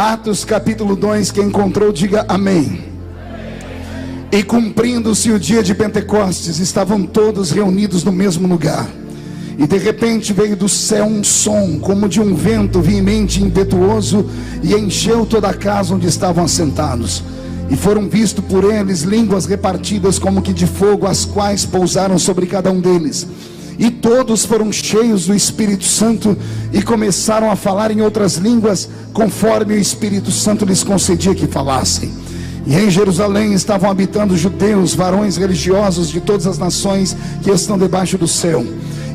Atos capítulo 2, quem encontrou diga amém. E cumprindo-se o dia de Pentecostes, estavam todos reunidos no mesmo lugar. E de repente veio do céu um som, como de um vento veemente e impetuoso, e encheu toda a casa onde estavam assentados. E foram vistos por eles línguas repartidas como que de fogo, as quais pousaram sobre cada um deles. E todos foram cheios do Espírito Santo e começaram a falar em outras línguas, conforme o Espírito Santo lhes concedia que falassem. E em Jerusalém estavam habitando judeus, varões religiosos de todas as nações que estão debaixo do céu.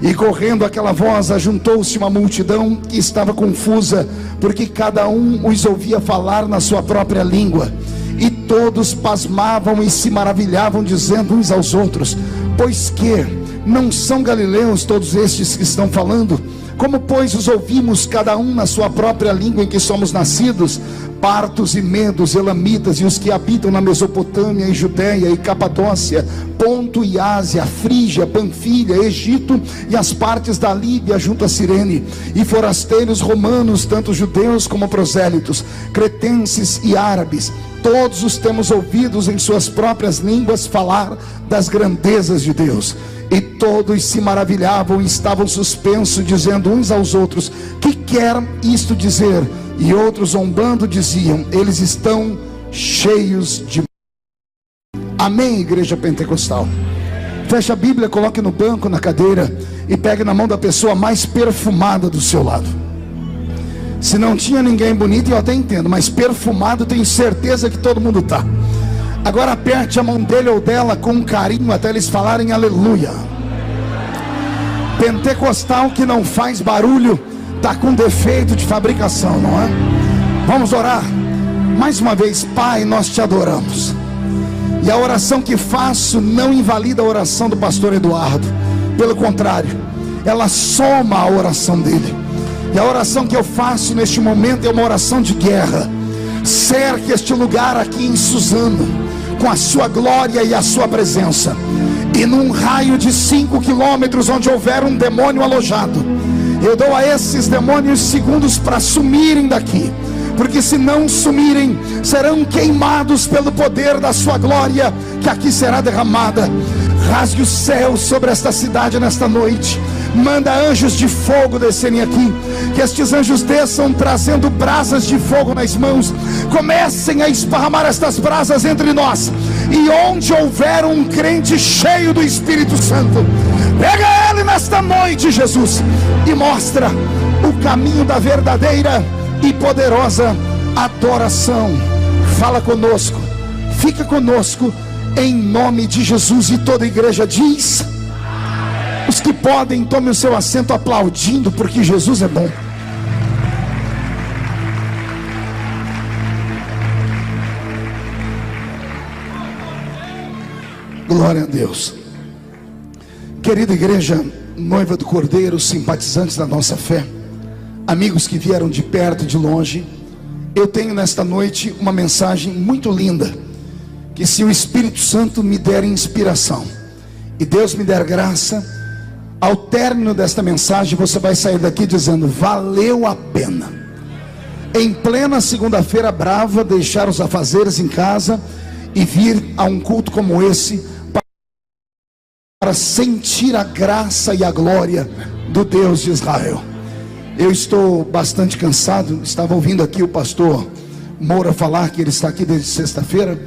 E correndo aquela voz, ajuntou-se uma multidão que estava confusa, porque cada um os ouvia falar na sua própria língua. E todos pasmavam e se maravilhavam, dizendo uns aos outros: pois que não são galileus todos estes que estão falando? Como pois os ouvimos cada um na sua própria língua em que somos nascidos? Partos e medos, elamitas e os que habitam na Mesopotâmia e Judéia e Capadócia, Ponto e Ásia, Frígia, Panfilha, Egito e as partes da Líbia junto a Cirene, e forasteiros romanos, tanto judeus como prosélitos, cretenses e árabes, todos os temos ouvidos em suas próprias línguas falar das grandezas de Deus. E todos se maravilhavam e estavam suspensos, dizendo uns aos outros: que quer isto dizer? E outros, zombando, diziam: eles estão cheios de... Amém, igreja pentecostal? Feche a Bíblia, coloque no banco, na cadeira, e pegue na mão da pessoa mais perfumada do seu lado. Se não tinha ninguém bonito, eu até entendo, mas perfumado tenho certeza que todo mundo está. Agora aperte a mão dele ou dela com carinho até eles falarem aleluia. Pentecostal que não faz barulho está com defeito de fabricação, não é? Vamos orar mais uma vez. Pai, nós te adoramos, e a oração que faço não invalida a oração do pastor Eduardo, pelo contrário, ela soma a oração dele. E a oração que eu faço neste momento é uma oração de guerra. Cerque este lugar aqui em Suzano com a sua glória e a sua presença, e num raio de 5 quilômetros onde houver um demônio alojado, eu dou a esses demônios segundos para sumirem daqui, porque se não sumirem, serão queimados pelo poder da sua glória, que aqui será derramada. Rasgue o céu sobre esta cidade nesta noite. Manda anjos de fogo descerem aqui, que estes anjos desçam trazendo brasas de fogo nas mãos, comecem a esparramar estas brasas entre nós, e onde houver um crente cheio do Espírito Santo, pega ele nesta noite, Jesus, e mostra o caminho da verdadeira e poderosa adoração. Fala conosco, fica conosco, em nome de Jesus. E toda a igreja diz: os que podem, tomem o seu assento aplaudindo, porque Jesus é bom. Glória a Deus. Querida igreja, noiva do Cordeiro, simpatizantes da nossa fé, amigos que vieram de perto e de longe, eu tenho nesta noite uma mensagem muito linda, que se o Espírito Santo me der inspiração e Deus me der graça, ao término desta mensagem você vai sair daqui dizendo: valeu a pena. Em plena segunda-feira brava, deixar os afazeres em casa e vir a um culto como esse, para sentir a graça e a glória do Deus de Israel. Eu estou bastante cansado. Estava ouvindo aqui o pastor Moura falar que ele está aqui desde sexta-feira.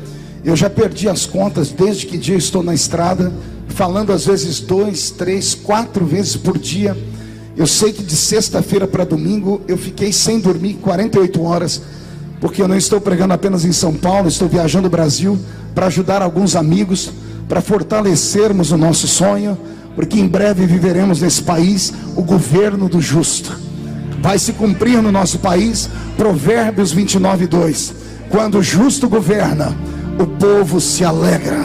Eu já perdi as contas desde que dia eu estou na estrada, falando às vezes 2, 3, 4 vezes por dia. Eu sei que de sexta-feira para domingo eu fiquei sem dormir 48 horas, porque eu não estou pregando apenas em São Paulo, estou viajando o Brasil para ajudar alguns amigos, para fortalecermos o nosso sonho, porque em breve viveremos nesse país o governo do justo. Vai se cumprir no nosso país Provérbios 29:2: quando o justo governa, o povo se alegra.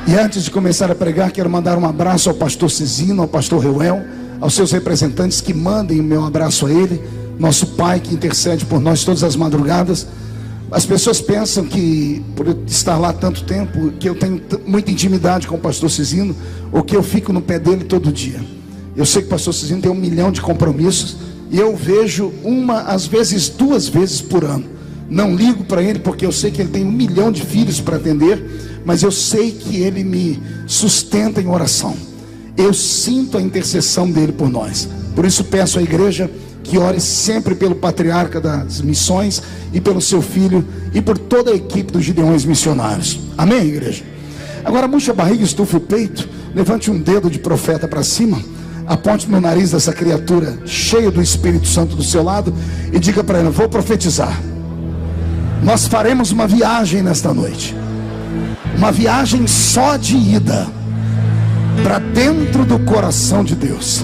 E antes de começar a pregar, quero mandar um abraço ao pastor Cizino, ao pastor Reuel, aos seus representantes, que mandem o meu abraço a ele, nosso pai que intercede por nós todas as madrugadas. As pessoas pensam que, por eu estar lá tanto tempo, que eu tenho muita intimidade com o pastor Cizino, ou que eu fico no pé dele todo dia. Eu sei que o pastor Cizino tem 1 milhão de compromissos, e eu vejo às vezes 2 vezes por ano. Não ligo para ele, porque eu sei que ele tem 1 milhão de filhos para atender, mas eu sei que ele me sustenta em oração. Eu sinto a intercessão dele por nós. Por isso peço à igreja que ore sempre pelo patriarca das missões e pelo seu filho e por toda a equipe dos Gideões Missionários. Amém, igreja? Agora murcha a barriga, estufe o peito, levante um dedo de profeta para cima, aponte no nariz dessa criatura cheia do Espírito Santo do seu lado e diga para ela: vou profetizar. Nós faremos uma viagem nesta noite, uma viagem só de ida para dentro do coração de Deus.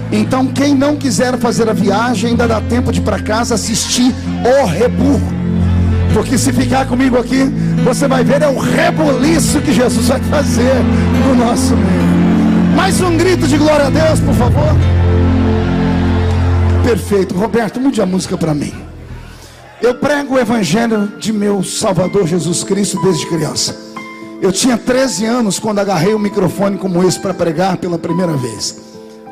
Então quem não quiser fazer a viagem, ainda dá tempo de ir para casa assistir o rebu, porque se ficar comigo aqui, você vai ver o rebuliço que Jesus vai fazer no nosso meio. Mais um grito de glória a Deus, por favor. Perfeito. Roberto, mude a música para mim. Eu prego o evangelho de meu Salvador Jesus Cristo desde criança. Eu tinha 13 anos quando agarrei o microfone como esse para pregar pela primeira vez.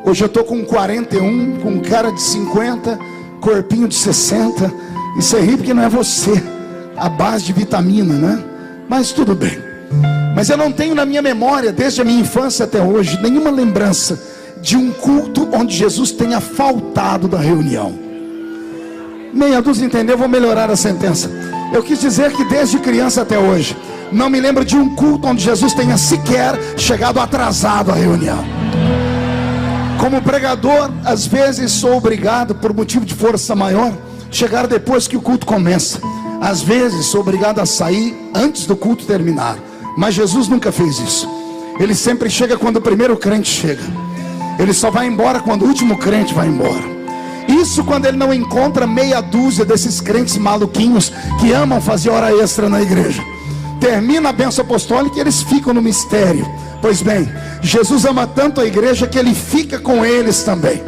Hoje eu estou com 41, com cara de 50, corpinho de 60. Isso é rir porque não é você, a base de vitamina, né? Mas tudo bem. Mas eu não tenho na minha memória, desde a minha infância até hoje, nenhuma lembrança de um culto onde Jesus tenha faltado da reunião. Meia dúzia entendeu? Vou melhorar a sentença. Eu quis dizer que desde criança até hoje, não me lembro de um culto onde Jesus tenha sequer chegado atrasado à reunião. Como pregador, às vezes sou obrigado, por motivo de força maior, chegar depois que o culto começa. Às vezes sou obrigado a sair antes do culto terminar. Mas Jesus nunca fez isso. Ele sempre chega quando o primeiro crente chega. Ele só vai embora quando o último crente vai embora. Isso quando ele não encontra meia dúzia desses crentes maluquinhos que amam fazer hora extra na igreja. Termina a bênção apostólica e eles ficam no mistério. Pois bem, Jesus ama tanto a igreja que ele fica com eles também.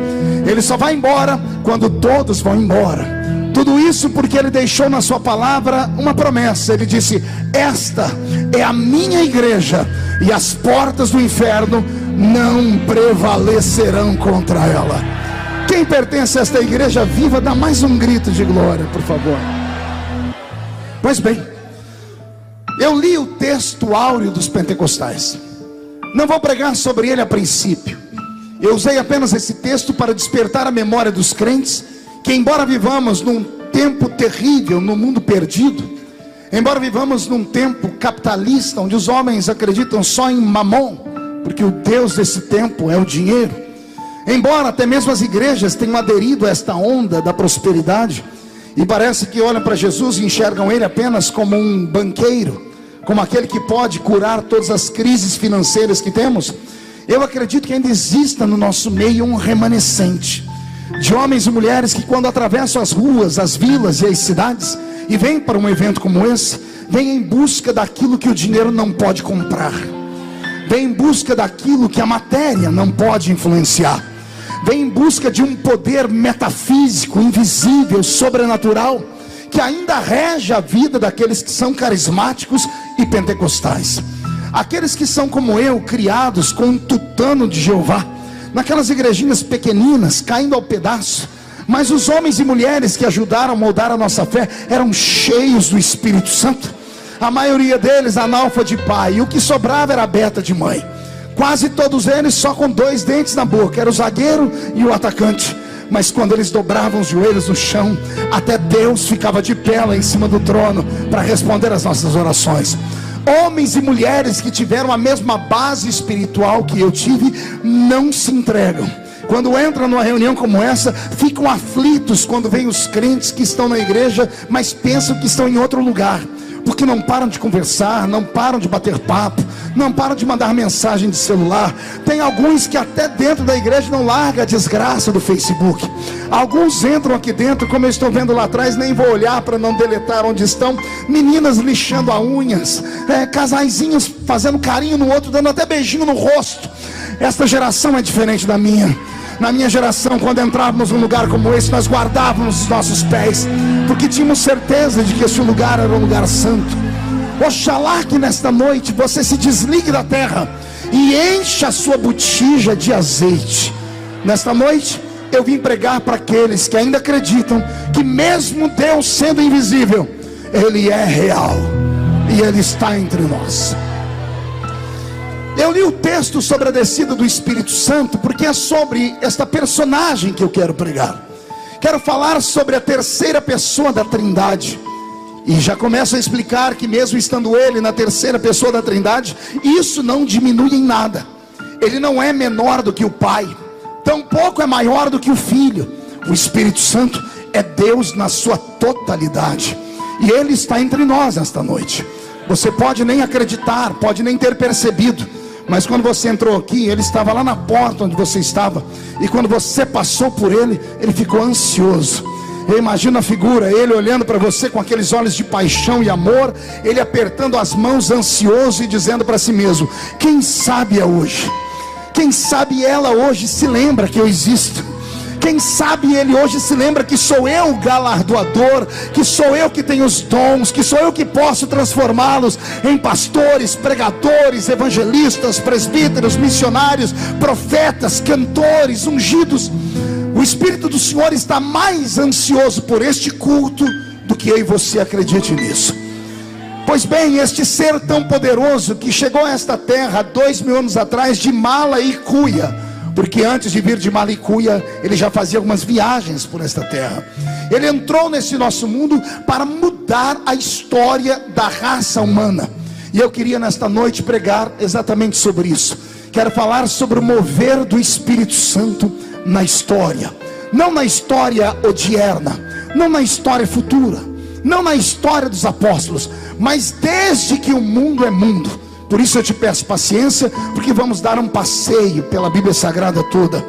Ele só vai embora quando todos vão embora. Tudo isso porque ele deixou na sua palavra uma promessa. Ele disse: esta é a minha igreja, e as portas do inferno não prevalecerão contra ela. Quem pertence a esta igreja viva, dá mais um grito de glória, por favor. Pois bem, eu li o texto áureo dos pentecostais. Não vou pregar sobre ele a princípio. Eu usei apenas esse texto para despertar a memória dos crentes, que embora vivamos num tempo terrível, no mundo perdido, embora vivamos num tempo capitalista, onde os homens acreditam só em mamon, porque o Deus desse tempo é o dinheiro, embora até mesmo as igrejas tenham aderido a esta onda da prosperidade, e parece que olham para Jesus e enxergam ele apenas como um banqueiro, como aquele que pode curar todas as crises financeiras que temos, eu acredito que ainda exista no nosso meio um remanescente de homens e mulheres que, quando atravessam as ruas, as vilas e as cidades e vêm para um evento como esse, vêm em busca daquilo que o dinheiro não pode comprar, vêm em busca daquilo que a matéria não pode influenciar, vêm em busca de um poder metafísico, invisível, sobrenatural, que ainda rege a vida daqueles que são carismáticos e pentecostais. Aqueles que são como eu, criados com um tutano de Jeová, naquelas igrejinhas pequeninas, caindo ao pedaço. Mas os homens e mulheres que ajudaram a moldar a nossa fé eram cheios do Espírito Santo. A maioria deles analfa de pai, e o que sobrava era beta de mãe. Quase todos eles só com 2 dentes na boca, era o zagueiro e o atacante. Mas quando eles dobravam os joelhos no chão, até Deus ficava de pé lá em cima do trono para responder às nossas orações. Homens e mulheres que tiveram a mesma base espiritual que eu tive, não se entregam. Quando entram numa reunião como essa, ficam aflitos quando vêm os crentes que estão na igreja, mas pensam que estão em outro lugar, porque não param de conversar, não param de bater papo, não param de mandar mensagem de celular. Tem alguns que até dentro da igreja não largam a desgraça do Facebook. Alguns entram aqui dentro, como eu estou vendo lá atrás, nem vou olhar para não deletar onde estão, meninas lixando as unhas, casaizinhos fazendo carinho no outro, dando até beijinho no rosto. Esta geração é diferente da minha. Na minha geração, quando entrávamos num lugar como esse, nós guardávamos os nossos pés, porque tínhamos certeza de que esse lugar era um lugar santo. Oxalá que nesta noite você se desligue da terra e encha a sua botija de azeite. Nesta noite, eu vim pregar para aqueles que ainda acreditam que mesmo Deus sendo invisível, Ele é real e Ele está entre nós. Eu li o texto sobre a descida do Espírito Santo porque é sobre esta personagem que eu quero pregar. Quero falar sobre a terceira pessoa da Trindade. E já começo a explicar que mesmo estando Ele na terceira pessoa da Trindade, isso não diminui em nada. Ele não é menor do que o Pai, tampouco é maior do que o Filho. O Espírito Santo é Deus na sua totalidade, e Ele está entre nós nesta noite. Você pode nem acreditar, pode nem ter percebido, mas quando você entrou aqui, Ele estava lá na porta onde você estava. E quando você passou por Ele, Ele ficou ansioso. Eu imagino a figura, Ele olhando para você com aqueles olhos de paixão e amor, Ele apertando as mãos ansioso e dizendo para si mesmo: quem sabe é hoje, quem sabe ela hoje se lembra que eu existo, quem sabe ele hoje se lembra que sou eu o galardoador, que sou eu que tenho os dons, que sou eu que posso transformá-los em pastores, pregadores, evangelistas, presbíteros, missionários, profetas, cantores, ungidos. O Espírito do Senhor está mais ansioso por este culto do que eu e você acredite nisso. Pois bem, este ser tão poderoso que chegou a esta terra 2000 anos atrás de mala e cuia, porque antes de vir de mala e cuia, ele já fazia algumas viagens por esta terra. Ele entrou nesse nosso mundo para mudar a história da raça humana. E eu queria nesta noite pregar exatamente sobre isso. Quero falar sobre o mover do Espírito Santo na história, não na história odierna, não na história futura, não na história dos apóstolos, mas desde que o mundo é mundo. Por isso eu te peço paciência, porque vamos dar um passeio pela Bíblia Sagrada toda.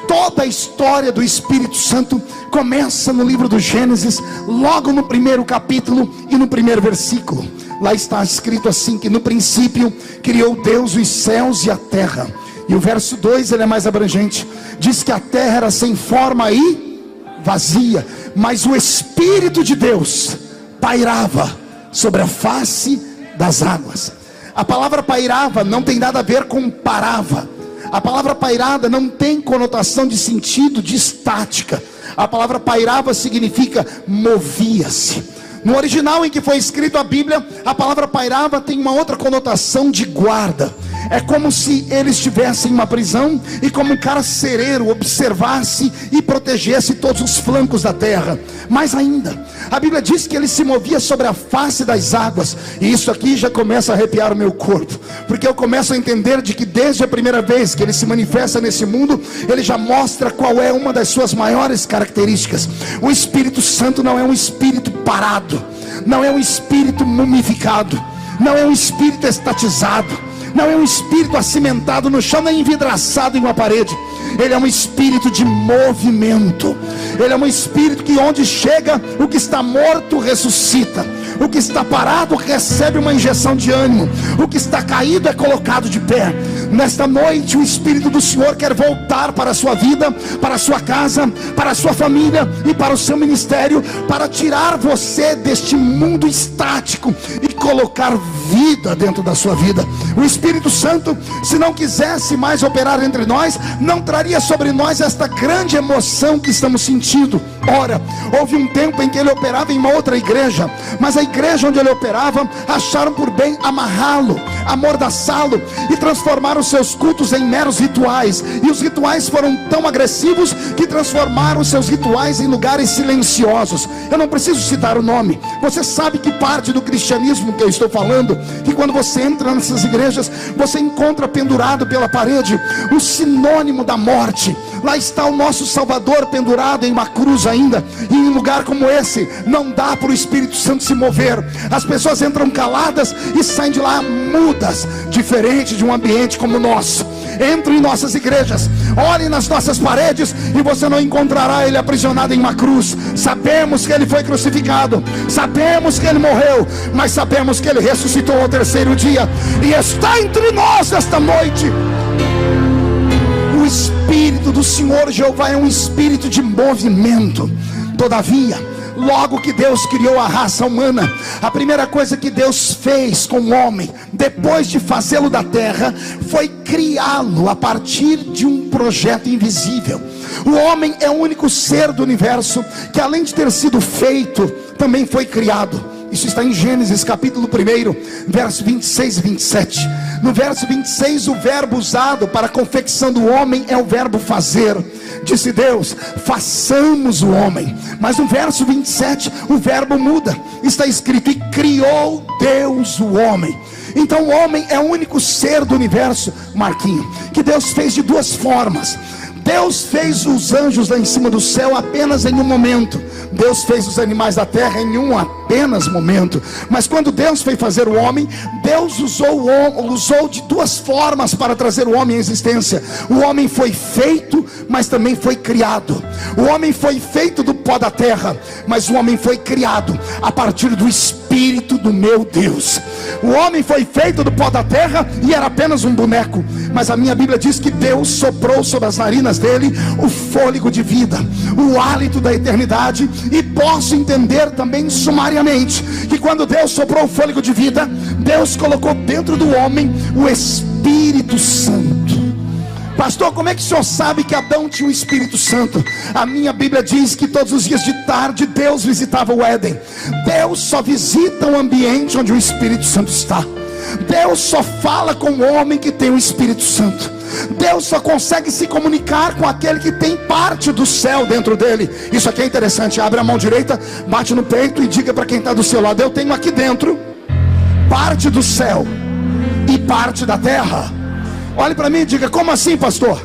Toda a história do Espírito Santo começa no livro do Gênesis, logo no primeiro capítulo e no primeiro versículo. Lá está escrito assim, que no princípio criou Deus os céus e a terra. E o verso 2 ele é mais abrangente, diz que a terra era sem forma e vazia, mas o Espírito de Deus pairava sobre a face das águas. A palavra pairava não tem nada a ver com parava. A palavra pairada não tem conotação de sentido de estática. A palavra pairava significa movia-se. No original em que foi escrito a Bíblia, a palavra pairava tem uma outra conotação de guarda. É como se eles estivessem em uma prisão e como um carcereiro observasse e protegesse todos os flancos da terra. Mais ainda, a Bíblia diz que ele se movia sobre a face das águas. E isso aqui já começa a arrepiar o meu corpo, porque eu começo a entender de que desde a primeira vez que ele se manifesta nesse mundo, ele já mostra qual é uma das suas maiores características. O Espírito Santo não é um espírito parado, não é um espírito mumificado, não é um espírito estatizado, não é um espírito acimentado no chão, nem envidraçado em uma parede. Ele é um espírito de movimento. Ele é um espírito que onde chega, o que está morto ressuscita, o que está parado recebe uma injeção de ânimo, o que está caído é colocado de pé. Nesta noite o Espírito do Senhor quer voltar para a sua vida, para a sua casa, para a sua família e para o seu ministério, para tirar você deste mundo estático e colocar vida dentro da sua vida. O Espírito Santo, se não quisesse mais operar entre nós, não traria sobre nós esta grande emoção que estamos sentindo. Ora, houve um tempo em que ele operava em uma outra igreja, mas a igreja onde ele operava acharam por bem amarrá-lo, amordaçá-lo e transformaram seus cultos em meros rituais. E os rituais foram tão agressivos que transformaram seus rituais em lugares silenciosos. Eu não preciso citar o nome, você sabe que parte do cristianismo que eu estou falando, que quando você entra nessas igrejas, você encontra pendurado pela parede o sinônimo da morte. Lá está o nosso Salvador pendurado em uma cruz ainda. E em um lugar como esse não dá para o Espírito Santo se mover. As pessoas entram caladas e saem de lá mudas, diferente de um ambiente como o nosso. Entre em nossas igrejas, olhe nas nossas paredes e você não encontrará ele aprisionado em uma cruz. Sabemos que ele foi crucificado, sabemos que ele morreu, mas sabemos que ele ressuscitou ao terceiro dia e está entre nós esta noite. O Espírito do Senhor Jeová é um espírito de movimento. Todavia, Logo que Deus criou a raça humana, a primeira coisa que Deus fez com o homem, depois de fazê-lo da terra, foi criá-lo a partir de um projeto invisível. O homem é o único ser do universo que, além de ter sido feito, também foi criado. Isso está em Gênesis capítulo 1, verso 26 e 27. No verso 26, o verbo usado para a confecção do homem é o verbo fazer. Disse Deus: façamos o homem. Mas no verso 27 o verbo muda. Está escrito: e criou Deus o homem. Então o homem é o único ser do universo, Marquinho, que Deus fez de duas formas. Deus fez os anjos lá em cima do céu apenas em um momento. Deus fez os animais da terra em um apenas momento. Mas quando Deus foi fazer o homem, Deus usou de duas formas para trazer o homem à existência. O homem foi feito, mas também foi criado. O homem foi feito do pó da terra, mas o homem foi criado a partir do Espírito do meu Deus. O homem foi feito do pó da terra e era apenas um boneco. Mas a minha Bíblia diz que Deus soprou sobre as narinas dele o fôlego de vida, o hálito da eternidade. E posso entender também sumariamente que quando Deus soprou o fôlego de vida, Deus colocou dentro do homem o Espírito Santo. Pastor, como é que o senhor sabe que Adão tinha o Espírito Santo? A minha Bíblia diz que todos os dias de tarde Deus visitava o Éden. Deus só visita o ambiente onde o Espírito Santo está. Deus só fala com o homem que tem o Espírito Santo. Deus só consegue se comunicar com aquele que tem parte do céu dentro dele. Isso aqui é interessante. Abre a mão direita, bate no peito e diga para quem está do seu lado: eu tenho aqui dentro parte do céu e parte da terra. Olhe para mim e diga: como assim, pastor?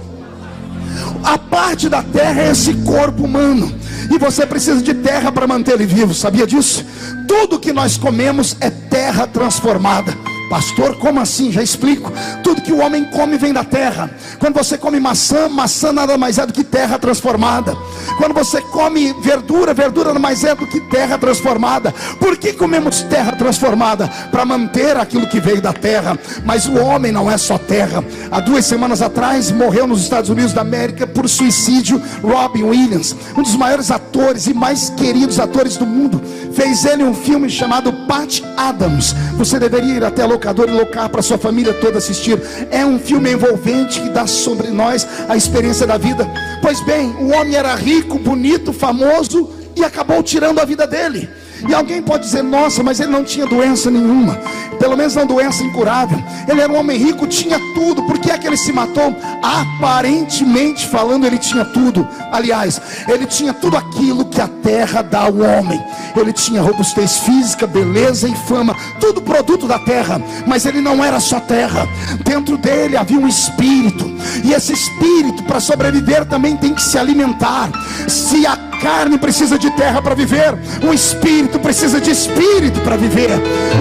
A parte da terra é esse corpo humano, e você precisa de terra para manter ele vivo. Sabia disso? Tudo que nós comemos é terra transformada. Pastor, como assim? Já explico. Tudo que o homem come vem da terra. Quando você come maçã, maçã nada mais é do que terra transformada. Quando você come verdura, verdura nada mais é do que terra transformada. Por que comemos terra transformada? Para manter aquilo que veio da terra. Mas o homem não é só terra. Há 2 semanas atrás morreu nos Estados Unidos da América por suicídio Robin Williams, um dos maiores atores e mais queridos atores do mundo. Fez ele um filme chamado Patch Adams. Você deveria ir até a locadora e locar para sua família toda assistir. É um filme envolvente que dá sobre nós a experiência da vida. Pois bem, o homem era rico, bonito, famoso e acabou tirando a vida dele. E alguém pode dizer: nossa, mas ele não tinha doença nenhuma, pelo menos não doença incurável. Ele era um homem rico, tinha tudo. Por que é que ele se matou? Aparentemente falando, ele tinha tudo. Aliás, ele tinha tudo aquilo que a terra dá ao homem. Ele tinha robustez física, beleza e fama, tudo produto da terra. Mas ele não era só terra. Dentro dele havia um espírito, e esse espírito, para sobreviver, também tem que se alimentar. Se a carne precisa de terra para viver, o espírito precisa de espírito para viver.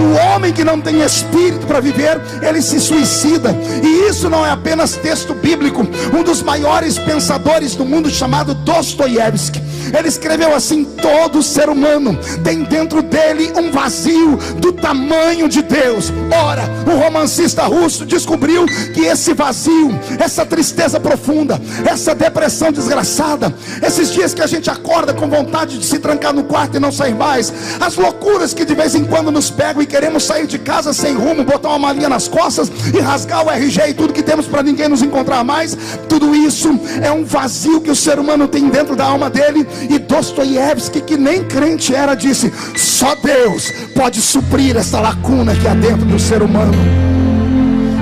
O homem que não tem espírito para viver, ele se suicida. E isso não é apenas texto bíblico. Um dos maiores pensadores do mundo, chamado Dostoiévski, ele escreveu assim: todo ser humano tem dentro dele um vazio do tamanho de Deus. Ora, o romancista russo descobriu que esse vazio, essa tristeza profunda, essa depressão desgraçada, esses dias que a gente acorda com vontade de se trancar no quarto e não sair mais, as loucuras que de vez em quando nos pegam e queremos sair de casa sem rumo, botar uma malinha nas costas e rasgar o RG e tudo que temos para ninguém nos encontrar mais, tudo isso é um vazio que o ser humano tem dentro da alma dele. E Dostoiévski, que nem crente era, disse: só Deus pode suprir essa lacuna que há dentro do ser humano.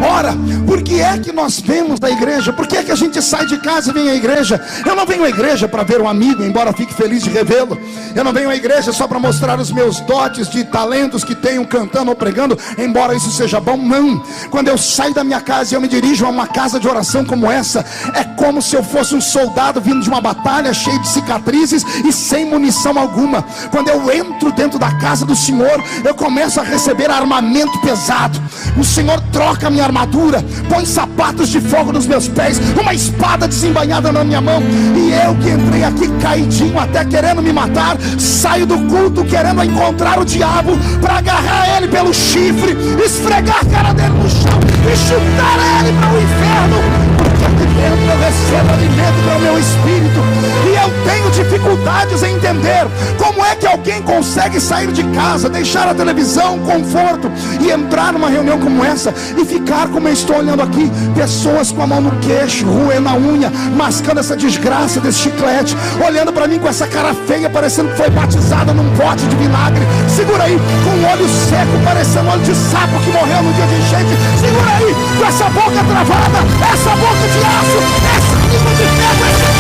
Ora, por que é que nós vemos da igreja? Por que é que a gente sai de casa e vem à igreja? Eu não venho à igreja para ver um amigo, embora fique feliz de revê-lo. Eu não venho à igreja só para mostrar os meus dotes de talentos que tenho cantando ou pregando, embora isso seja bom. Não. Quando eu saio da minha casa e eu me dirijo a uma casa de oração como essa, é como se eu fosse um soldado vindo de uma batalha, cheio de cicatrizes e sem munição alguma. Quando eu entro dentro da casa do Senhor, eu começo a receber armamento pesado. O Senhor troca a minha armadura, põe sapatos de fogo nos meus pés, uma espada desembainhada na minha mão. E eu que entrei aqui caidinho, até querendo me matar, saio do culto querendo encontrar o diabo para agarrar ele pelo chifre, esfregar a cara dele no chão e chutar ele para o inferno. Porque dentro eu recebo alimento para o meu espírito. E eu tenho dificuldades em entender como é que alguém consegue sair de casa, deixar a televisão, conforto, e entrar numa reunião como essa e ficar como eu estou olhando aqui, pessoas com a mão no queixo, roendo a unha, mascando essa desgraça desse chiclete, olhando para mim com essa cara feia, parecendo que foi batizada num pote de vinagre. Segura aí, com o olho seco, parecendo olho de sapo que morreu no dia de enchente. Segura aí, com essa boca travada, essa boca de aço, essa língua de ferro, esse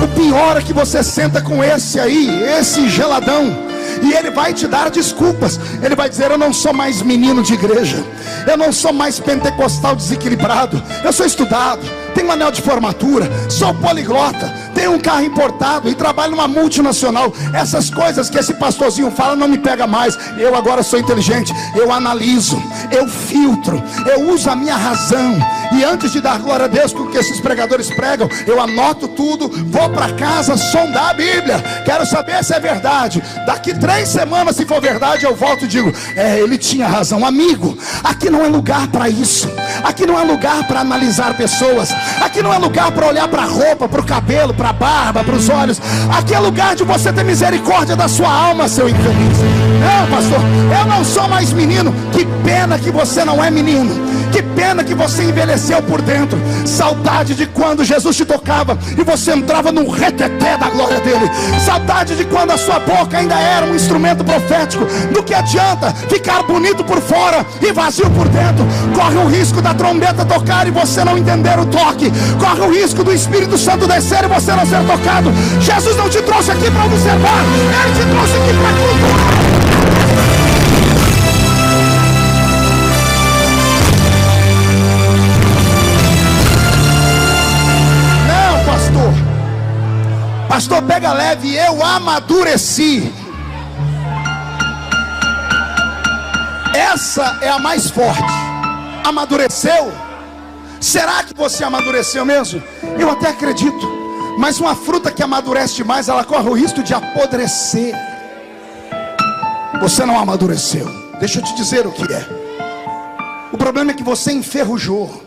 o pior é que você senta com esse aí, esse geladão, e ele vai te dar desculpas. Ele vai dizer: eu não sou mais menino de igreja, eu não sou mais pentecostal desequilibrado, eu sou estudado, tenho um anel de formatura, sou poliglota, tenho um carro importado e trabalho numa multinacional. Essas coisas que esse pastorzinho fala não me pega mais. Eu agora sou inteligente, eu analiso, eu filtro, eu uso a minha razão, e antes de dar glória a Deus com o que esses pregadores pregam, eu anoto tudo, vou para casa sondar a Bíblia, quero saber se é verdade. Daqui 3 semanas, se for verdade, eu volto e digo: ele tinha razão. Amigo, aqui não é lugar para isso. Aqui não é lugar para analisar pessoas. Aqui não é lugar para olhar para a roupa, para o cabelo, para a barba, para os olhos. Aqui é lugar de você ter misericórdia da sua alma, seu infeliz. Não, pastor, eu não sou mais menino. Que pena que você não é menino. Que pena que você envelheceu por dentro. Saudade de quando Jesus te tocava e você entrava num reteté da glória dele. Saudade de quando a sua boca ainda era um instrumento profético. Do que adianta ficar bonito por fora e vazio por dentro? Corre o risco da trombeta tocar e você não entender o toque. Corre o risco do Espírito Santo descer e você não ser tocado. Jesus não te trouxe aqui para observar, ele te trouxe aqui para cultuar. Pastor, pega leve, eu amadureci. Essa é a mais forte. Amadureceu? Será que você amadureceu mesmo? Eu até acredito. Mas uma fruta que amadurece demais, ela corre o risco de apodrecer. Você não amadureceu. Deixa eu te dizer o que é. O problema é que você enferrujou.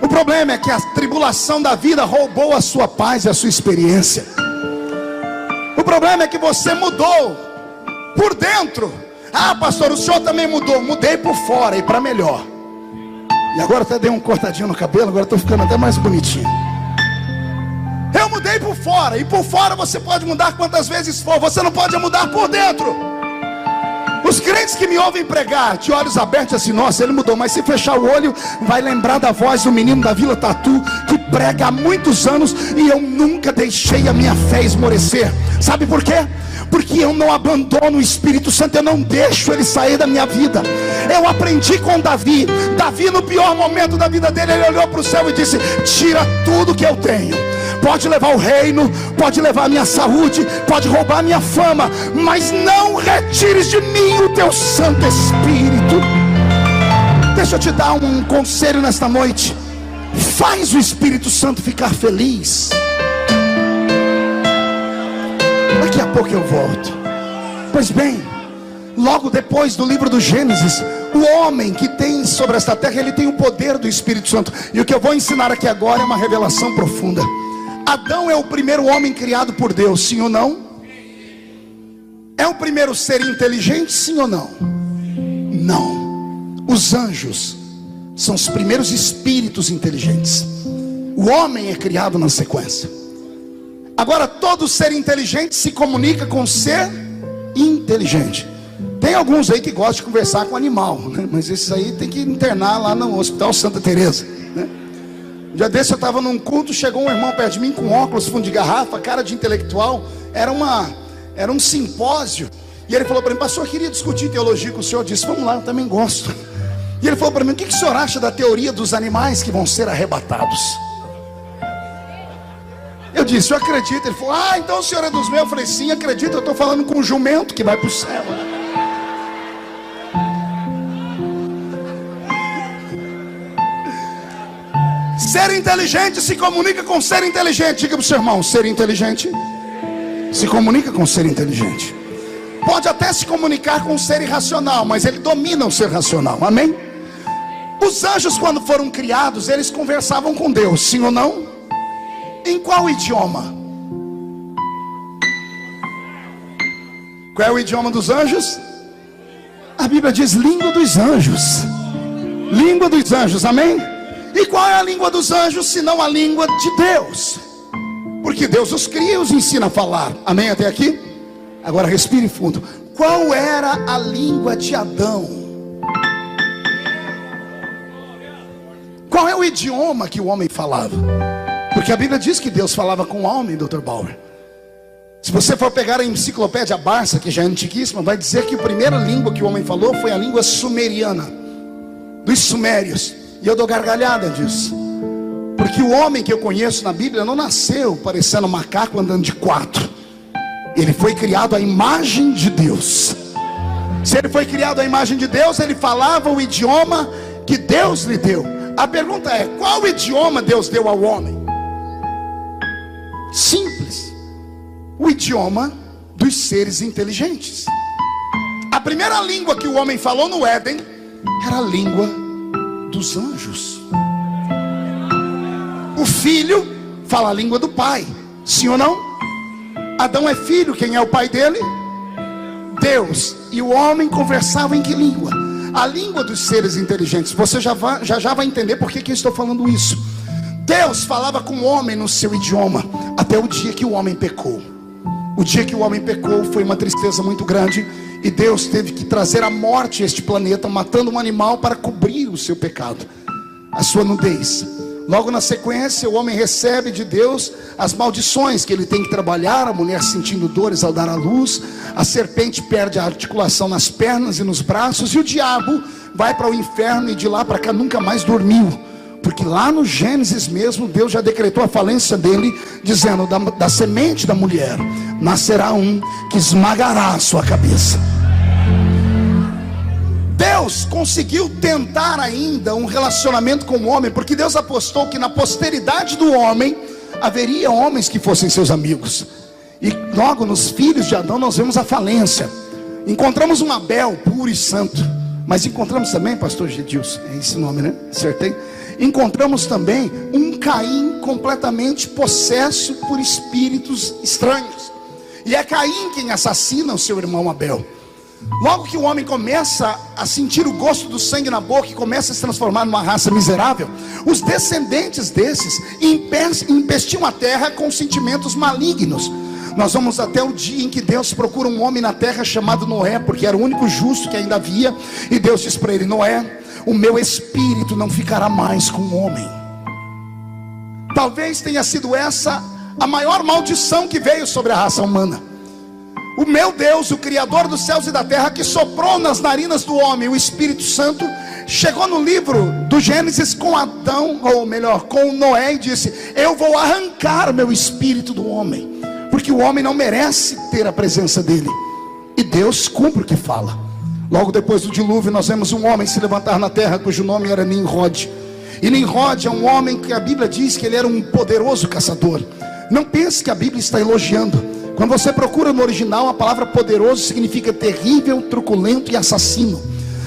O problema é que a tribulação da vida roubou a sua paz e a sua experiência. O problema é que você mudou por dentro. Ah, pastor, o senhor também mudou. Mudei por fora e para melhor. E agora até dei um cortadinho no cabelo, agora estou ficando até mais bonitinho. Eu mudei por fora, e por fora você pode mudar quantas vezes for, você não pode mudar por dentro. Os crentes que me ouvem pregar, de olhos abertos, assim: nossa, ele mudou. Mas se fechar o olho, vai lembrar da voz do menino da Vila Tatu, que prega há muitos anos, e eu nunca deixei a minha fé esmorecer. Sabe por quê? Porque eu não abandono o Espírito Santo, eu não deixo ele sair da minha vida. Eu aprendi com Davi. Davi, no pior momento da vida dele, ele olhou para o céu e disse: tira tudo que eu tenho. Pode levar o reino, pode levar a minha saúde, pode roubar a minha fama, mas não retires de mim o teu Santo Espírito. Deixa eu te dar um conselho nesta noite. Faz o Espírito Santo ficar feliz. Daqui a pouco eu volto. Pois bem, logo depois do livro do Gênesis, o homem que tem sobre esta terra, ele tem o poder do Espírito Santo. E o que eu vou ensinar aqui agora é uma revelação profunda. Adão é o primeiro homem criado por Deus, sim ou não? É o primeiro ser inteligente, sim ou não? Não. Os anjos são os primeiros espíritos inteligentes. O homem é criado na sequência. Agora, todo ser inteligente se comunica com ser inteligente. Tem alguns aí que gostam de conversar com animal, né? Mas esses aí tem que internar lá no Hospital Santa Teresa, né? Um dia desse eu estava num culto, chegou um irmão perto de mim com óculos, fundo de garrafa, cara de intelectual. Era um simpósio. E ele falou para mim: pastor, eu queria discutir teologia com o senhor. Eu disse: vamos lá, eu também gosto. E ele falou para mim: o que o senhor acha da teoria dos animais que vão ser arrebatados? Eu disse: eu acredito. Ele falou: ah, então o senhor é dos meus. Eu falei: sim, acredito, eu estou falando com um jumento que vai para o céu. Ser inteligente se comunica com ser inteligente. Diga para o seu irmão: ser inteligente Se comunica com o ser inteligente. Pode até se comunicar com o ser irracional, mas ele domina o ser racional, amém? Os anjos, quando foram criados, eles conversavam com Deus, sim ou não? Em qual idioma? Qual é o idioma dos anjos? A Bíblia diz língua dos anjos. Língua dos anjos, amém? E qual é a língua dos anjos, senão a língua de Deus? Porque Deus os cria e os ensina a falar, amém até aqui? Agora respire fundo. Qual era a língua de Adão? Qual é o idioma que o homem falava? Porque a Bíblia diz que Deus falava com o homem, Dr. Bauer. Se você for pegar a enciclopédia Barça, que já é antiguíssima, vai dizer que a primeira língua que o homem falou foi a língua sumeriana, dos sumérios. E eu dou gargalhada disso, porque o homem que eu conheço na Bíblia não nasceu parecendo um macaco andando de quatro. Ele foi criado à imagem de Deus. Se ele foi criado à imagem de Deus, ele falava o idioma que Deus lhe deu. A pergunta é: qual idioma Deus deu ao homem? Simples. O idioma dos seres inteligentes. A primeira língua que o homem falou no Éden era a língua dos anjos. O filho fala a língua do pai, sim ou não? Adão é filho, quem é o pai dele? Deus. E o homem conversava em que língua? A língua dos seres inteligentes. Você já vai entender por que eu estou falando isso. Deus falava com o homem no seu idioma, até o dia que o homem pecou. O dia que o homem pecou foi uma tristeza muito grande, e Deus teve que trazer a morte a este planeta, matando um animal para cobrir o seu pecado, a sua nudez. Logo na sequência, o homem recebe de Deus as maldições que ele tem que trabalhar. A mulher sentindo dores ao dar à luz, a serpente perde a articulação nas pernas e nos braços, e o diabo vai para o inferno e de lá para cá nunca mais dormiu. Porque lá no Gênesis mesmo, Deus já decretou a falência dele, dizendo: da semente da mulher nascerá um que esmagará a sua cabeça. Deus conseguiu tentar ainda um relacionamento com o homem, porque Deus apostou que na posteridade do homem haveria homens que fossem seus amigos. E logo nos filhos de Adão nós vemos a falência. Encontramos um Abel puro e santo, mas encontramos também, pastor Gedilson, é esse nome, né? Acertei? Encontramos também um Caim completamente possesso por espíritos estranhos. E é Caim quem assassina o seu irmão Abel. Logo que o homem começa a sentir o gosto do sangue na boca e começa a se transformar numa raça miserável, os descendentes desses empestiam a terra com sentimentos malignos. Nós vamos até o dia em que Deus procura um homem na terra chamado Noé, porque era o único justo que ainda havia. E Deus diz para ele: Noé, o meu espírito não ficará mais com o homem. Talvez tenha sido essa a maior maldição que veio sobre a raça humana. O meu Deus, o Criador dos céus e da terra, que soprou nas narinas do homem o Espírito Santo, chegou no livro do Gênesis com Adão, ou melhor, com Noé, e disse: eu vou arrancar o meu espírito do homem, porque o homem não merece ter a presença dele. E Deus cumpre o que fala. Logo depois do dilúvio, nós vemos um homem se levantar na terra, cujo nome era Nimrod. E Nimrod é um homem que a Bíblia diz que ele era um poderoso caçador. Não pense que a Bíblia está elogiando. Quando você procura no original, a palavra poderoso significa terrível, truculento e assassino.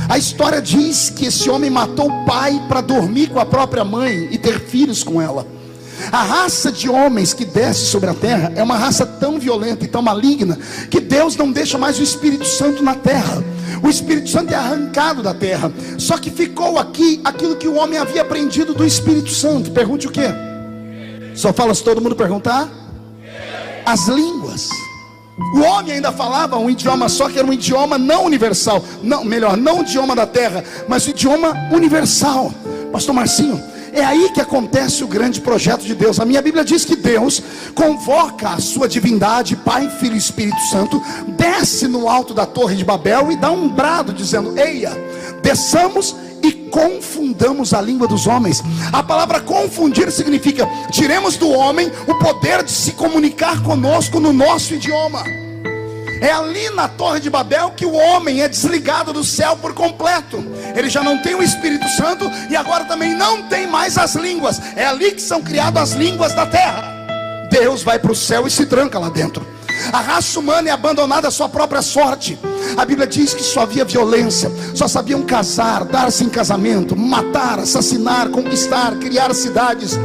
A história diz que esse homem matou o pai para dormir com a própria mãe e ter filhos com ela. A raça de homens que desce sobre a terra é uma raça tão violenta e tão maligna que Deus não deixa mais o Espírito Santo na terra. O Espírito Santo é arrancado da terra. Só que ficou aqui aquilo que o homem havia aprendido do Espírito Santo. Pergunte o quê? Só fala se todo mundo perguntar? As línguas. O homem ainda falava um idioma só, que era um idioma não universal. Não, melhor, não o idioma da terra, mas o idioma universal. Pastor Marcinho, é aí que acontece o grande projeto de Deus. A minha Bíblia diz que Deus convoca a sua divindade, Pai, Filho e Espírito Santo, desce no alto da torre de Babel e dá um brado dizendo: eia, desçamos e confundamos a língua dos homens. A palavra confundir significa: tiremos do homem o poder de se comunicar conosco no nosso idioma. É ali na torre de Babel que o homem é desligado do céu por completo. Ele já não tem o Espírito Santo e agora também não tem mais as línguas. É ali que são criadas as línguas da terra. Deus vai para o céu e se tranca lá dentro. A raça humana é abandonada à sua própria sorte. A Bíblia diz que só havia violência, só sabiam casar, dar-se em casamento, matar, assassinar, conquistar, criar cidades.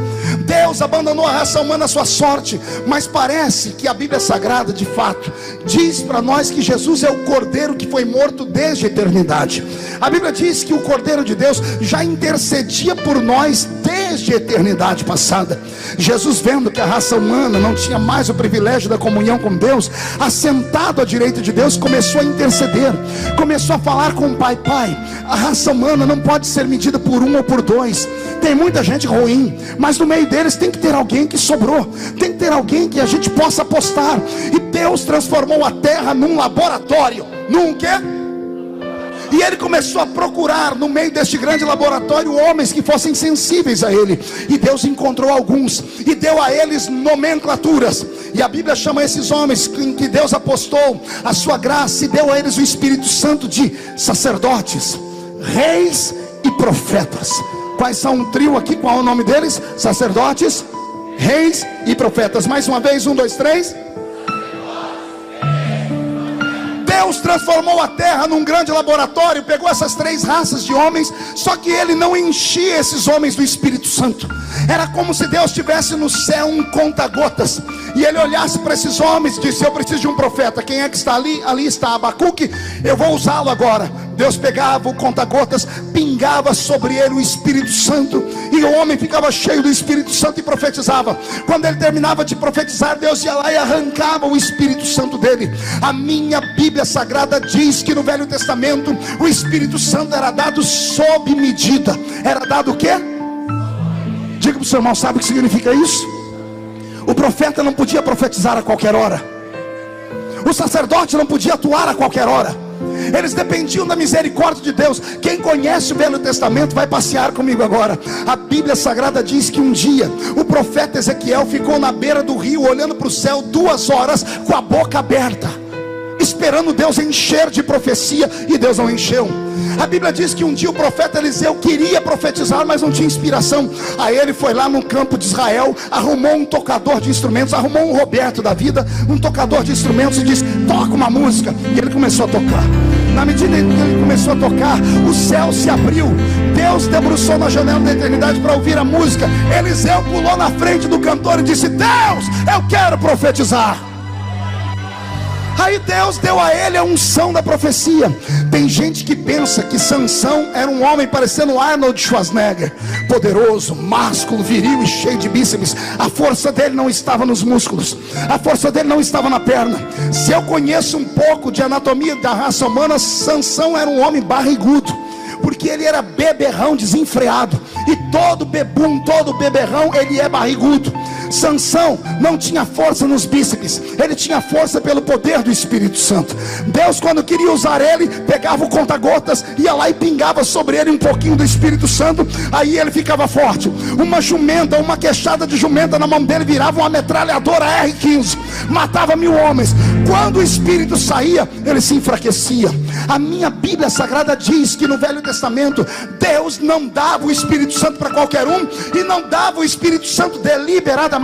Deus abandonou a raça humana à sua sorte. Mas parece que a Bíblia Sagrada, de fato, diz para nós que Jesus é o Cordeiro que foi morto desde a eternidade. A Bíblia diz que o Cordeiro de Deus já intercedia por nós desde a eternidade passada. Jesus, vendo que a raça humana não tinha mais o privilégio da comunhão com Deus, assentado à direita de Deus, começou a interceder, começou a falar com o Pai: Pai, a raça humana não pode ser medida por um ou por dois. Tem muita gente ruim, mas no meio deles tem que ter alguém que sobrou, tem que ter alguém que a gente possa apostar. E Deus transformou a terra num laboratório. Num quê? E ele começou a procurar no meio deste grande laboratório homens que fossem sensíveis a ele. E Deus encontrou alguns e deu a eles nomenclaturas. E a Bíblia chama esses homens em que Deus apostou a sua graça e deu a eles o Espírito Santo de sacerdotes, reis e profetas. Quais são um trio aqui? Qual é o nome deles? Sacerdotes, reis e profetas. Mais uma vez, 1, 2, 3. Deus transformou a terra num grande laboratório, pegou essas 3 raças de homens, só que ele não enchia esses homens do Espírito Santo. Era como se Deus tivesse no céu um conta-gotas, e ele olhasse para esses homens e disse: eu preciso de um profeta. Quem é que está ali? Ali está Abacuque, eu vou usá-lo agora. Deus pegava o conta-gotas, pingava sobre ele o Espírito Santo, e o homem ficava cheio do Espírito Santo e profetizava. Quando ele terminava de profetizar, Deus ia lá e arrancava o Espírito Santo dele. A minha Bíblia Sagrada diz que no Velho Testamento o Espírito Santo era dado sob medida. Era dado o quê? Diga para o seu irmão: sabe o que significa isso? O profeta não podia profetizar a qualquer hora, o sacerdote não podia atuar a qualquer hora. Eles dependiam da misericórdia de Deus. Quem conhece o Velho Testamento vai passear comigo agora. A Bíblia Sagrada diz que um dia o profeta Ezequiel ficou na beira do rio, olhando para o céu 2 horas com a boca aberta, esperando Deus encher de profecia, e Deus não encheu. A Bíblia diz que um dia o profeta Eliseu queria profetizar, mas não tinha inspiração. Aí ele foi lá no campo de Israel, arrumou um tocador de instrumentos, arrumou um Roberto da vida, um tocador de instrumentos, e disse: toca uma música. E ele começou a tocar. Na medida em que ele começou a tocar, o céu se abriu. Deus debruçou na janela da eternidade para ouvir a música. Eliseu pulou na frente do cantor e disse: Deus, eu quero profetizar. Aí Deus deu a ele a unção da profecia. Tem gente que pensa que Sansão era um homem parecendo Arnold Schwarzenegger, poderoso, másculo, viril e cheio de bíceps. A força dele não estava nos músculos, a força dele não estava na perna. Se eu conheço um pouco de anatomia da raça humana, Sansão era um homem barrigudo, porque ele era beberrão desenfreado. E todo bebum, todo beberrão, ele é barrigudo. Sansão não tinha força nos bíceps, ele tinha força pelo poder do Espírito Santo. Deus, quando queria usar ele, pegava o conta-gotas, ia lá e pingava sobre ele um pouquinho do Espírito Santo. Aí ele ficava forte. Uma jumenta, uma queixada de jumenta na mão dele virava uma metralhadora R-15, matava 1000 homens. Quando o Espírito saía, ele se enfraquecia. A minha Bíblia Sagrada diz que no Velho Testamento Deus não dava o Espírito Santo para qualquer um, e não dava o Espírito Santo deliberadamente.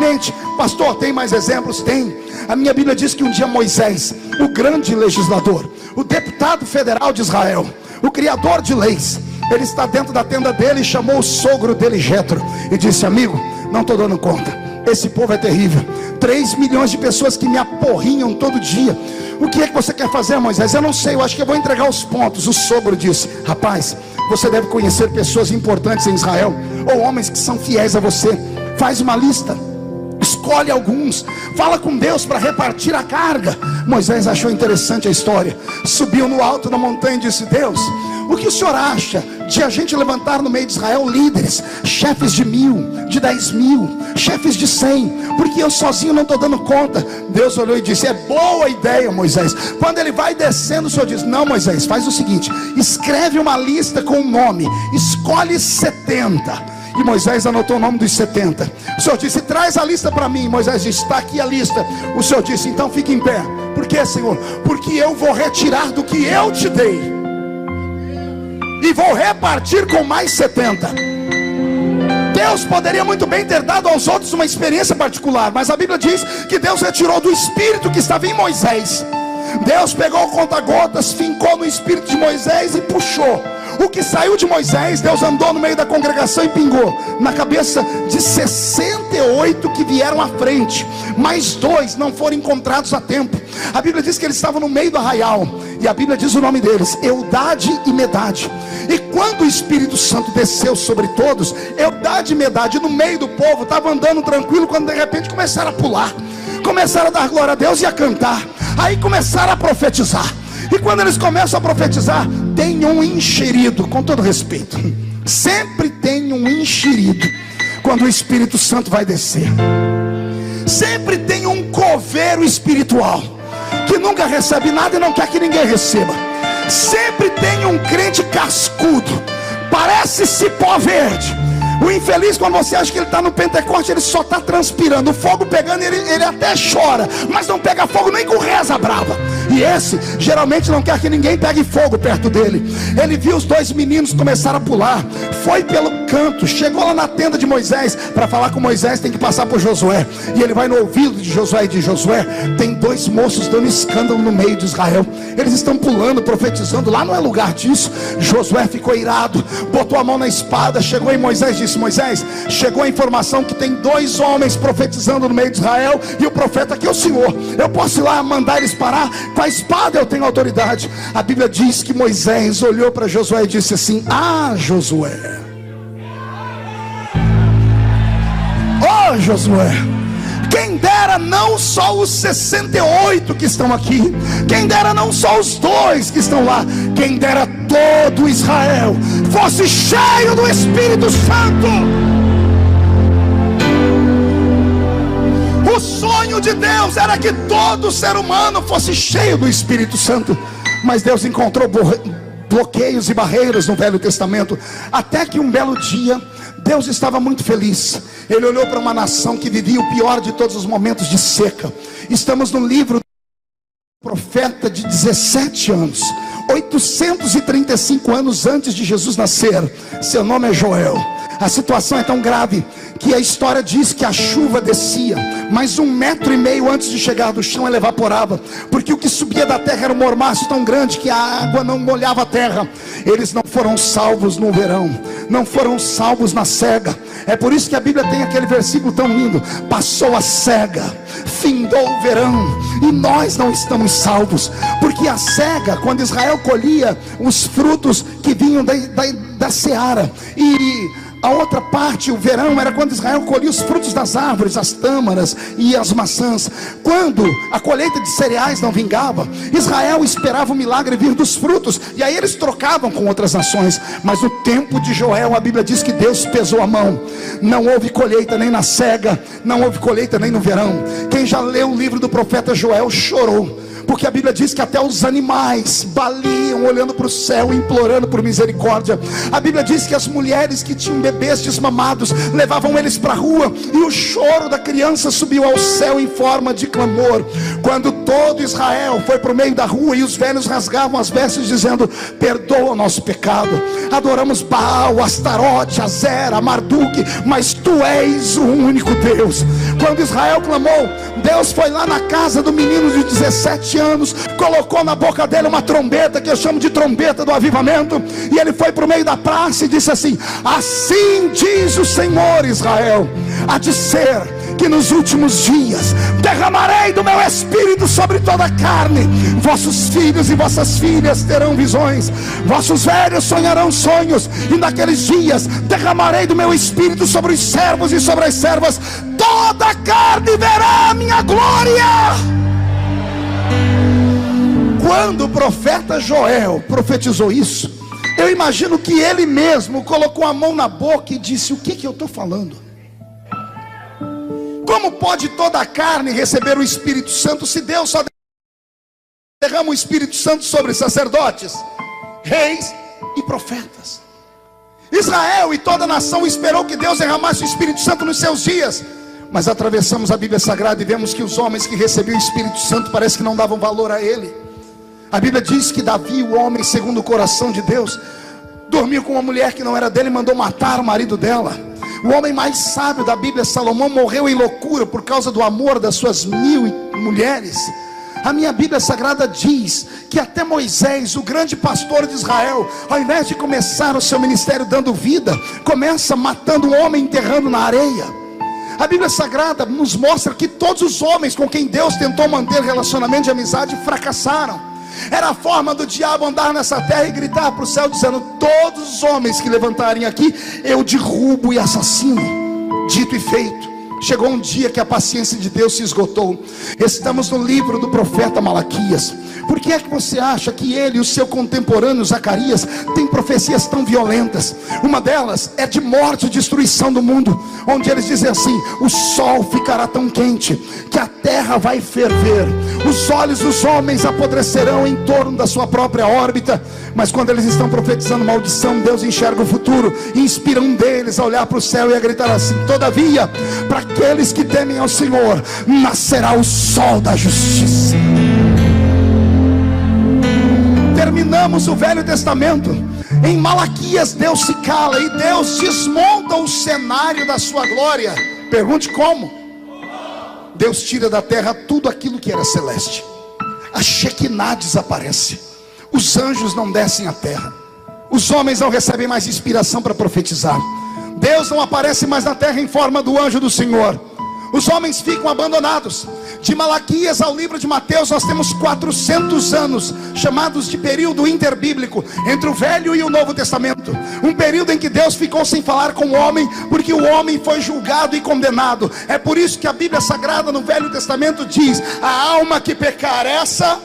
Pastor, tem mais exemplos? Tem. A minha Bíblia diz que um dia Moisés, o grande legislador, o deputado federal de Israel, o criador de leis, ele está dentro da tenda dele e chamou o sogro dele, Jetro, e disse: amigo, não estou dando conta, esse povo é terrível, 3 milhões de pessoas que me aporrinham todo dia. O que é que você quer fazer, Moisés? Eu não sei, eu acho que eu vou entregar os pontos. O sogro disse: rapaz, você deve conhecer pessoas importantes em Israel, ou homens que são fiéis a você. Faz uma lista, escolhe alguns, fala com Deus para repartir a carga. Moisés achou interessante a história, subiu no alto da montanha e disse: Deus, o que o senhor acha de a gente levantar no meio de Israel líderes, chefes de 1000, de 10.000, chefes de 100, porque eu sozinho não estou dando conta. Deus olhou e disse: é boa ideia, Moisés. Quando ele vai descendo, o senhor diz: não, Moisés, faz o seguinte, escreve uma lista com um nome, escolhe 70. E Moisés anotou o nome dos 70. O Senhor disse: traz a lista para mim. Moisés disse: está aqui a lista. O Senhor disse: então fique em pé. Por quê, Senhor? Porque eu vou retirar do que eu te dei e vou repartir com mais 70. Deus poderia muito bem ter dado aos outros uma experiência particular, mas a Bíblia diz que Deus retirou do espírito que estava em Moisés. Deus pegou o conta-gotas, fincou no espírito de Moisés e puxou. O que saiu de Moisés, Deus andou no meio da congregação e pingou na cabeça de 68 que vieram à frente. Mais 2 não foram encontrados a tempo. A Bíblia diz que eles estavam no meio do arraial, e a Bíblia diz o nome deles: Eldade e Medade. E quando o Espírito Santo desceu sobre todos, Eldade e Medade no meio do povo estavam andando tranquilo, quando de repente começaram a pular, começaram a dar glória a Deus e a cantar. Aí começaram a profetizar. E quando eles começam a profetizar, tem um enxerido, com todo respeito, sempre tem um enxerido quando o Espírito Santo vai descer. Sempre tem um coveiro espiritual que nunca recebe nada e não quer que ninguém receba. Sempre tem um crente cascudo, parece cipó verde. O infeliz, quando você acha que ele está no Pentecoste, ele só está transpirando, o fogo pegando, ele até chora, mas não pega fogo nem com reza brava. E esse geralmente não quer que ninguém pegue fogo perto dele. Ele viu os 2 meninos começaram a pular, foi pelo canto, chegou lá na tenda de Moisés para falar com Moisés, tem que passar por Josué. E ele vai no ouvido de Josué e diz: Josué, tem 2 moços dando escândalo no meio de Israel, eles estão pulando, profetizando, lá não é lugar disso. Josué ficou irado, botou a mão na espada, chegou em Moisés e disse: Moisés, chegou a informação que tem 2 homens profetizando no meio de Israel, e o profeta aqui é o Senhor. Eu posso ir lá mandar eles parar? Com a espada eu tenho autoridade. A Bíblia diz que Moisés olhou para Josué e disse assim: ah, Josué, oh Josué, quem dera não só os 68 que estão aqui, quem dera não só os 2 que estão lá, quem dera todo Israel fosse cheio do Espírito Santo. O sonho de Deus era que todo ser humano fosse cheio do Espírito Santo, mas Deus encontrou bloqueios e barreiras no Velho Testamento, até que um belo dia Deus estava muito feliz. Ele olhou para uma nação que vivia o pior de todos os momentos de seca. Estamos no livro do profeta de 17 anos, 835 anos antes de Jesus nascer. Seu nome é Joel. A situação é tão grave que a história diz que a chuva descia, mas 1,5 metro antes de chegar do chão ela evaporava, porque o que subia da terra era um mormaço tão grande que a água não molhava a terra. Eles não foram salvos no verão, não foram salvos na cega. É por isso que a Bíblia tem aquele versículo tão lindo: passou a cega, findou o verão, e nós não estamos salvos. Porque a cega, quando Israel colhia os frutos que vinham da seara, e a outra parte, o verão, era quando Israel colhia os frutos das árvores, as tâmaras e as maçãs. Quando a colheita de cereais não vingava, Israel esperava o milagre vir dos frutos, e aí eles trocavam com outras nações. Mas no tempo de Joel, a Bíblia diz que Deus pesou a mão. Não houve colheita nem na cega, não houve colheita nem no verão. Quem já leu o livro do profeta Joel chorou, porque a Bíblia diz que até os animais baliam olhando para o céu, implorando por misericórdia. A Bíblia diz que as mulheres que tinham bebês desmamados levavam eles para a rua, e o choro da criança subiu ao céu em forma de clamor. Quando todo Israel foi para o meio da rua, e os velhos rasgavam as vestes dizendo: perdoa o nosso pecado, adoramos Baal, Astarote, Azera, Marduk, mas tu és o único Deus. Quando Israel clamou, Deus foi lá na casa do menino de 17 anos, colocou na boca dele uma trombeta, que eu chamo de trombeta do avivamento, e ele foi para o meio da praça e disse assim: assim diz o Senhor, Israel, há de ser que nos últimos dias derramarei do meu espírito sobre toda a carne. Vossos filhos e vossas filhas terão visões, vossos velhos sonharão sonhos, e naqueles dias derramarei do meu espírito sobre os servos e sobre as servas. Toda a carne verá a minha glória. Quando o profeta Joel profetizou isso, eu imagino que ele mesmo colocou a mão na boca e disse: o que eu estou falando? Como pode toda a carne receber o Espírito Santo, se Deus só derrama o Espírito Santo sobre sacerdotes, reis e profetas? Israel e toda a nação esperou que Deus derramasse o Espírito Santo nos seus dias, mas atravessamos a Bíblia Sagrada e vemos que os homens que recebiam o Espírito Santo parece que não davam valor a ele. A Bíblia diz que Davi, o homem segundo o coração de Deus, dormiu com uma mulher que não era dele e mandou matar o marido dela. O homem mais sábio da Bíblia, Salomão, morreu em loucura por causa do amor das suas 1000 mulheres. A minha Bíblia Sagrada diz que até Moisés, o grande pastor de Israel, ao invés de começar o seu ministério dando vida, começa matando um homem, enterrando na areia. A Bíblia Sagrada nos mostra que todos os homens com quem Deus tentou manter relacionamento de amizade fracassaram. Era a forma do diabo andar nessa terra e gritar para o céu dizendo: todos os homens que levantarem aqui, eu derrubo e assassino. Dito e feito. Chegou um dia que a paciência de Deus se esgotou. Estamos no livro do profeta Malaquias. Por que é que você acha que ele e o seu contemporâneo Zacarias têm profecias tão violentas? Uma delas é de morte e destruição do mundo, onde eles dizem assim: o sol ficará tão quente que a terra vai ferver, os olhos dos homens apodrecerão em torno da sua própria órbita. Mas quando eles estão profetizando maldição, Deus enxerga o futuro e inspira um deles a olhar para o céu e a gritar assim: todavia, para aqueles que temem ao Senhor, nascerá o sol da justiça. Terminamos o Velho Testamento. Em Malaquias Deus se cala e Deus desmonta o cenário da sua glória. Pergunte como? Deus tira da terra tudo aquilo que era celeste. A Shekinah desaparece. Os anjos não descem à terra. Os homens não recebem mais inspiração para profetizar. Deus não aparece mais na terra em forma do anjo do Senhor. Os homens ficam abandonados. De Malaquias ao livro de Mateus nós temos 400 anos, chamados de período interbíblico, entre o Velho e o Novo Testamento. Um período em que Deus ficou sem falar com o homem, porque o homem foi julgado e condenado. É por isso que a Bíblia Sagrada no Velho Testamento diz: a alma que pecar, essa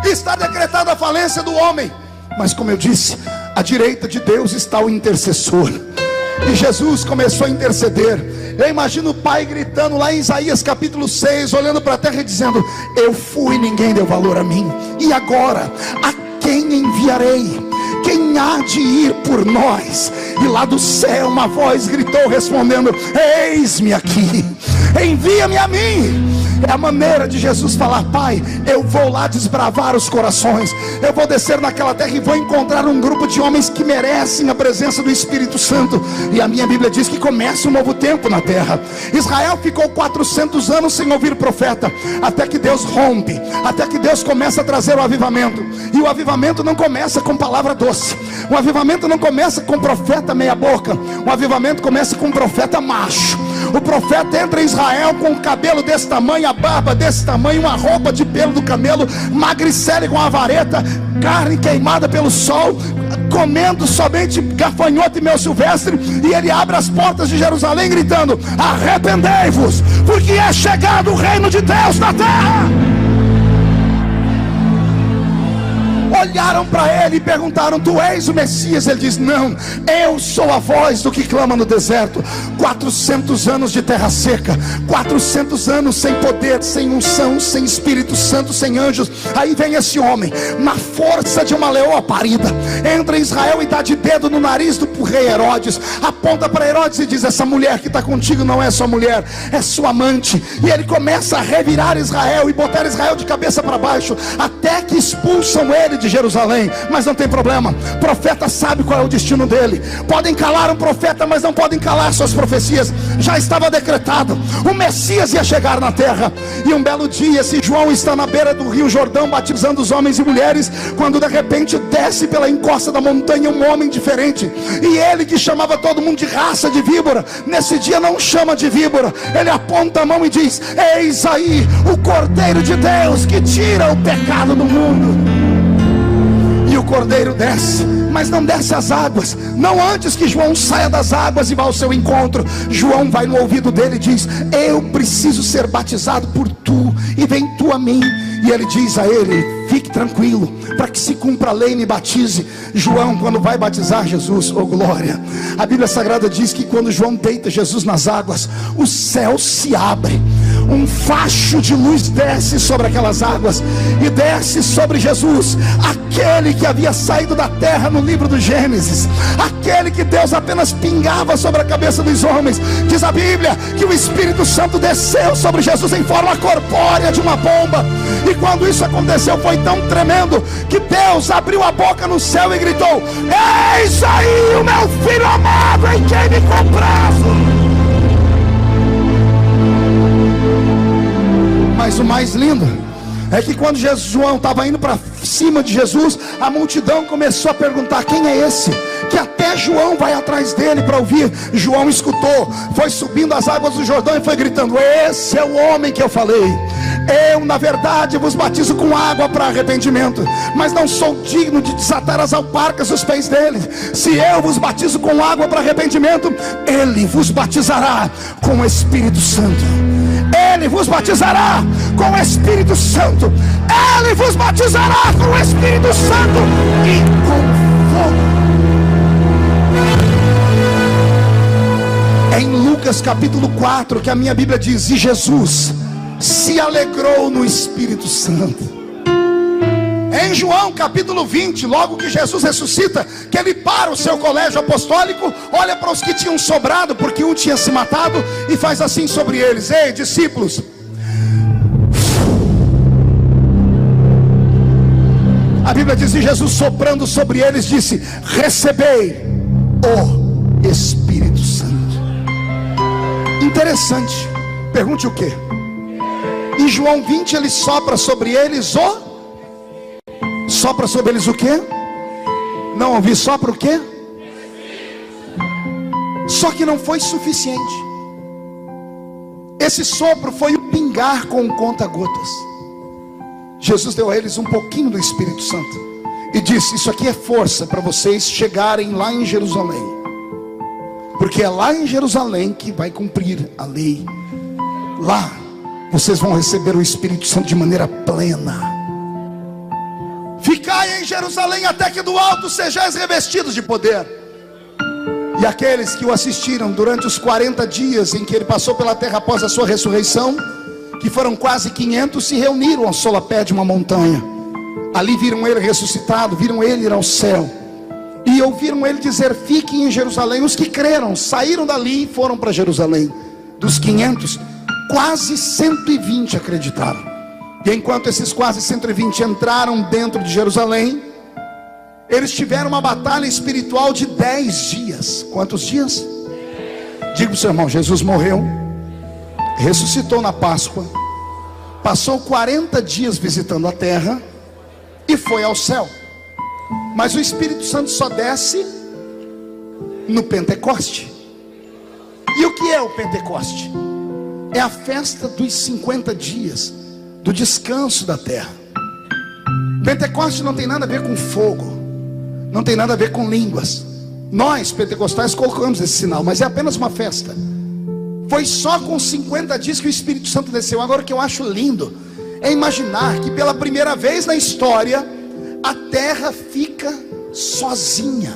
está decretada a falência do homem. Mas como eu disse, à direita de Deus está o intercessor. E Jesus começou a interceder. Eu imagino o pai gritando lá em Isaías capítulo 6, olhando para a terra e dizendo: eu fui, ninguém deu valor a mim, e agora a quem enviarei? Quem há de ir por nós? E lá do céu uma voz gritou respondendo: eis-me aqui, envia-me a mim. É a maneira de Jesus falar: pai, eu vou lá desbravar os corações, eu vou descer naquela terra e vou encontrar um grupo de homens que merecem a presença do Espírito Santo. E a minha Bíblia diz que começa um novo tempo na terra. Israel ficou 400 anos sem ouvir profeta, até que Deus rompe, até que Deus começa a trazer o avivamento. E o avivamento não começa com palavra doce, o avivamento não começa com profeta meia boca, o avivamento começa com profeta macho. O profeta entra em Israel com o cabelo desse tamanho, a barba desse tamanho, uma roupa de pelo do camelo, magricela com a vareta, carne queimada pelo sol, comendo somente gafanhoto e mel silvestre. E ele abre as portas de Jerusalém gritando: arrependei-vos, porque é chegado o reino de Deus na terra. Olharam para ele e perguntaram: tu és o Messias? Ele diz: não, eu sou a voz do que clama no deserto. 400 anos de terra seca, 400 anos sem poder, sem unção, sem Espírito Santo, sem anjos. Aí vem esse homem, na força de uma leoa parida, entra em Israel e dá de dedo no nariz do rei Herodes, aponta para Herodes e diz: essa mulher que está contigo não é sua mulher, é sua amante. E ele começa a revirar Israel e botar Israel de cabeça para baixo, até que expulsam ele de Jerusalém. Mas não tem problema, o profeta sabe qual é o destino dele. Podem calar um profeta, mas não podem calar suas profecias. Já estava decretado, o Messias ia chegar na terra. E um belo dia, esse João está na beira do rio Jordão batizando os homens e mulheres, quando de repente desce pela encosta da montanha um homem diferente. E ele, que chamava todo mundo de raça de víbora, nesse dia não chama de víbora. Ele aponta a mão e diz: eis aí o Cordeiro de Deus que tira o pecado do mundo. E o Cordeiro desce, mas não desce às águas, não antes que João saia das águas e vá ao seu encontro. João vai no ouvido dele e diz: eu preciso ser batizado por tu, e vem tu a mim. E ele diz a ele: fique tranquilo, para que se cumpra a lei, me batize. João, quando vai batizar Jesus, oh glória, a Bíblia Sagrada diz que quando João deita Jesus nas águas, o céu se abre, um facho de luz desce sobre aquelas águas, e desce sobre Jesus, aquele que havia saído da terra no livro do Gênesis, aquele que Deus apenas pingava sobre a cabeça dos homens. Diz a Bíblia que o Espírito Santo desceu sobre Jesus em forma corpórea de uma pomba. E quando isso aconteceu, foi tão tremendo que Deus abriu a boca no céu e gritou: eis aí o meu filho amado, em quem me mais lindo é que quando João estava indo para cima de Jesus, a multidão começou a perguntar: quem é esse? Que até João vai atrás dele para ouvir. João escutou, foi subindo as águas do Jordão e foi gritando: esse é o homem que eu falei. Eu, na verdade, vos batizo com água para arrependimento, mas não sou digno de desatar as alparcas dos pés dele. Se eu vos batizo com água para arrependimento, ele vos batizará com o Espírito Santo. Ele vos batizará com o Espírito Santo. Ele vos batizará com o Espírito Santo e com fogo. É em Lucas capítulo 4 que a minha Bíblia diz: e Jesus se alegrou no Espírito Santo. Em João capítulo 20, logo que Jesus ressuscita, que ele para o seu colégio apostólico, olha para os que tinham sobrado, porque um tinha se matado, e faz assim sobre eles: ei, discípulos, a Bíblia diz, e Jesus soprando sobre eles disse: recebei o Espírito Santo. Interessante, pergunte o que? Em João 20 ele sopra sobre eles Sopra sobre eles o quê? Não ouvi, sopra o quê? Só que não foi suficiente. Esse sopro foi o pingar com um conta-gotas. Jesus deu a eles um pouquinho do Espírito Santo e disse: isso aqui é força para vocês chegarem lá em Jerusalém, porque é lá em Jerusalém que vai cumprir a lei. Lá vocês vão receber o Espírito Santo de maneira plena. Ficai em Jerusalém até que do alto sejais revestidos de poder. E aqueles que o assistiram durante os 40 dias em que ele passou pela terra após a sua ressurreição, que foram quase 500, se reuniram ao solapé de uma montanha. Ali viram ele ressuscitado, viram ele ir ao céu, e ouviram ele dizer: fiquem em Jerusalém. Os que creram saíram dali e foram para Jerusalém. Dos 500, quase 120 acreditaram. E enquanto esses quase 120 entraram dentro de Jerusalém, eles tiveram uma batalha espiritual de 10 dias. Quantos dias? Diga para o seu irmão: Jesus morreu, ressuscitou na Páscoa, passou 40 dias visitando a terra e foi ao céu. Mas o Espírito Santo só desce no Pentecoste. E o que é o Pentecoste? É a festa dos 50 dias do descanso da terra. Pentecoste não tem nada a ver com fogo, não tem nada a ver com línguas. Nós pentecostais colocamos esse sinal, mas é apenas uma festa. Foi só com 50 dias que o Espírito Santo desceu. Agora, o que eu acho lindo é imaginar que pela primeira vez na história a terra fica sozinha,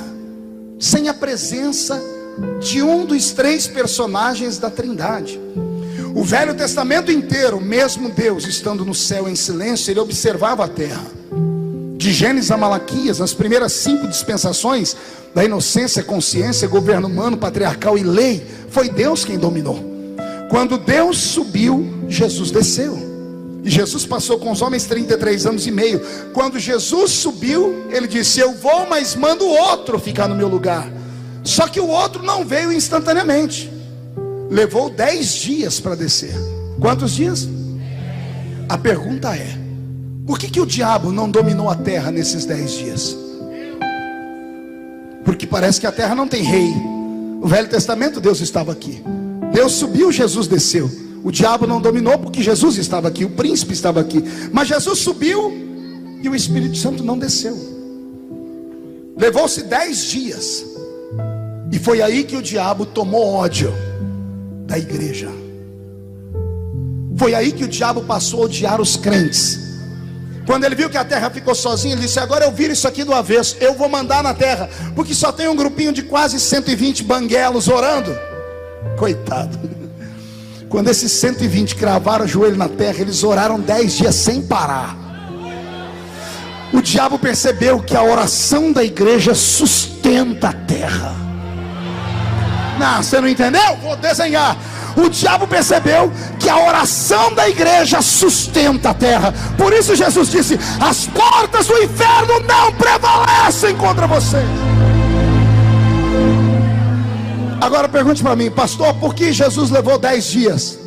sem a presença de um dos 3 personagens da Trindade. O Velho Testamento inteiro, mesmo Deus estando no céu em silêncio, ele observava a terra. De Gênesis a Malaquias, nas primeiras 5 dispensações da inocência, consciência, governo humano, patriarcal e lei, foi Deus quem dominou. Quando Deus subiu, Jesus desceu. E Jesus passou com os homens 33 anos e meio. Quando Jesus subiu, ele disse: eu vou, mas mando outro ficar no meu lugar. Só que o outro não veio instantaneamente. Levou 10 dias para descer. Quantos dias? A pergunta é: por que o diabo não dominou a terra nesses 10 dias? Porque parece que a terra não tem rei. No Velho Testamento Deus estava aqui, Deus subiu, Jesus desceu. O diabo não dominou porque Jesus estava aqui, o príncipe estava aqui. Mas Jesus subiu e o Espírito Santo não desceu. Levou-se 10 dias. E foi aí que o diabo tomou ódio da igreja. Foi aí que o diabo passou a odiar os crentes. Quando ele viu que a terra ficou sozinha, ele disse: agora eu viro isso aqui do avesso, eu vou mandar na terra, porque só tem um grupinho de quase 120 banguelos orando. Coitado. Quando esses 120 cravaram o joelho na terra, eles oraram 10 dias sem parar. O diabo percebeu que a oração da igreja sustenta a terra. Não, você não entendeu? Vou desenhar. O diabo percebeu que a oração da igreja sustenta a terra. Por isso Jesus disse: as portas do inferno não prevalecem contra você. Agora pergunte para mim: pastor, por que Jesus levou 10 dias?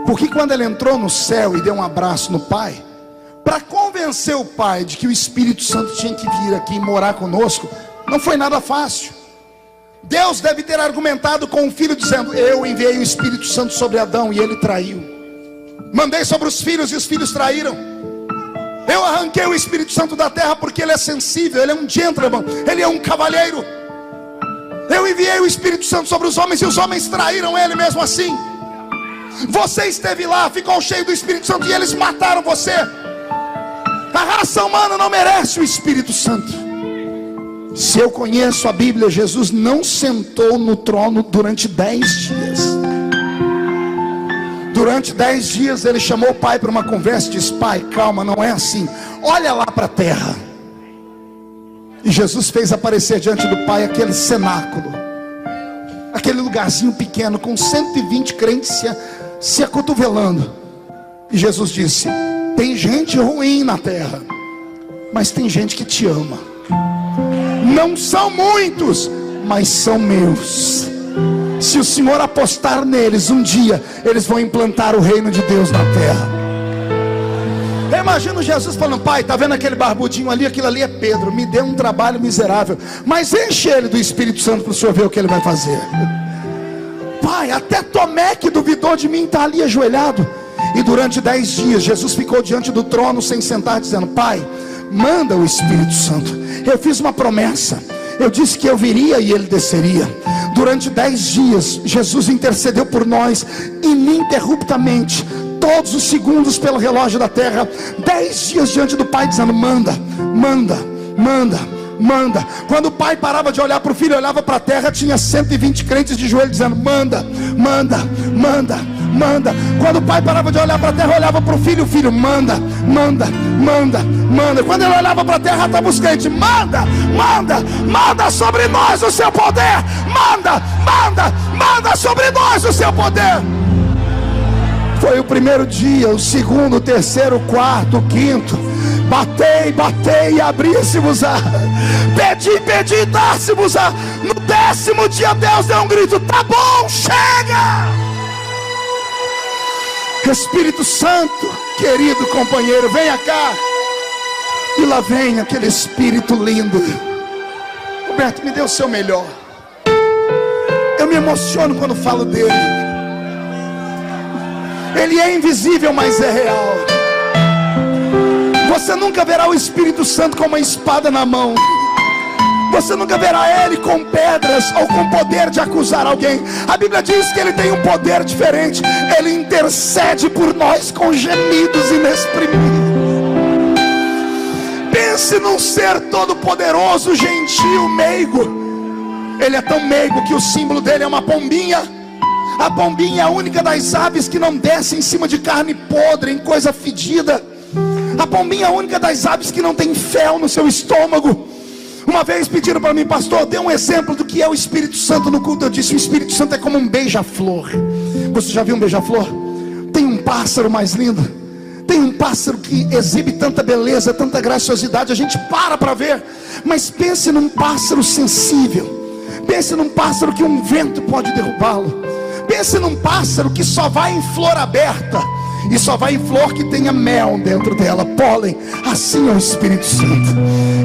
Porque quando ele entrou no céu e deu um abraço no Pai, para convencer o Pai de que o Espírito Santo tinha que vir aqui e morar conosco, não foi nada fácil. Deus deve ter argumentado com o Filho dizendo: eu enviei o Espírito Santo sobre Adão e ele traiu. Mandei sobre os filhos e os filhos traíram. Eu arranquei o Espírito Santo da terra porque ele é sensível, ele é um gentleman, ele é um cavalheiro. Eu enviei o Espírito Santo sobre os homens e os homens traíram ele mesmo assim. Você esteve lá, ficou cheio do Espírito Santo e eles mataram você. A raça humana não merece o Espírito Santo. Se eu conheço a Bíblia, Jesus não sentou no trono durante 10 dias. Durante 10 dias ele chamou o Pai para uma conversa e disse: Pai, calma, não é assim. Olha lá para a terra. E Jesus fez aparecer diante do Pai aquele cenáculo, aquele lugarzinho pequeno com 120 crentes se acotovelando. E Jesus disse: tem gente ruim na terra, mas tem gente que te ama. Não são muitos, mas são meus. Se o Senhor apostar neles, um dia eles vão implantar o reino de Deus na terra. Eu imagino Jesus falando: Pai, está vendo aquele barbudinho ali? Aquilo ali é Pedro, me dê um trabalho miserável, mas enche ele do Espírito Santo para o Senhor ver o que ele vai fazer. Pai, até Tomé, que duvidou de mim, está ali ajoelhado. E durante 10 dias Jesus ficou diante do trono sem sentar, dizendo: Pai, manda o Espírito Santo. Eu fiz uma promessa, eu disse que eu viria e ele desceria. Durante 10 dias Jesus intercedeu por nós ininterruptamente, todos os segundos pelo relógio da terra. 10 dias diante do Pai, dizendo: manda, manda, manda, manda. Quando o Pai parava de olhar para o Filho, olhava para a terra, tinha 120 crentes de joelho dizendo: manda, manda, manda, manda. Quando o Pai parava de olhar para a terra, olhava para o Filho, manda, manda, manda, manda. Quando ele olhava para a terra, estava os crentes: manda, manda, manda sobre nós o seu poder. Manda, manda, manda sobre nós o seu poder. Foi o primeiro dia, o segundo, o terceiro, o quarto, o quinto. Batei, batei e abri-se-vos-á. Pedi, pedi e dar-se-vos-á. No 10º dia Deus deu um grito: tá bom, chega. Espírito Santo, querido companheiro, venha cá. E lá vem aquele Espírito lindo. Roberto, me dê o seu melhor. Eu me emociono quando falo dele. Ele é invisível, mas é real. Você nunca verá o Espírito Santo com uma espada na mão. Você nunca verá ele com pedras ou com poder de acusar alguém. A Bíblia diz que ele tem um poder diferente. Ele intercede por nós com gemidos inexprimíveis. Pense num ser todo poderoso, gentil, meigo. Ele é tão meigo que o símbolo dele é uma pombinha. A pombinha é a única das aves que não desce em cima de carne podre, em coisa fedida. A pombinha é a única das aves que não tem fel no seu estômago. Uma vez pediram para mim: pastor, dê um exemplo do que é o Espírito Santo no culto. Eu disse: o Espírito Santo é como um beija-flor. Você já viu um beija-flor? Tem um pássaro mais lindo. Tem um pássaro que exibe tanta beleza, tanta graciosidade, a gente para ver. Mas pense num pássaro sensível. Pense num pássaro que um vento pode derrubá-lo. Pense num pássaro que só vai em flor aberta, e só vai em flor que tenha mel dentro dela, pólen. Assim é o Espírito Santo.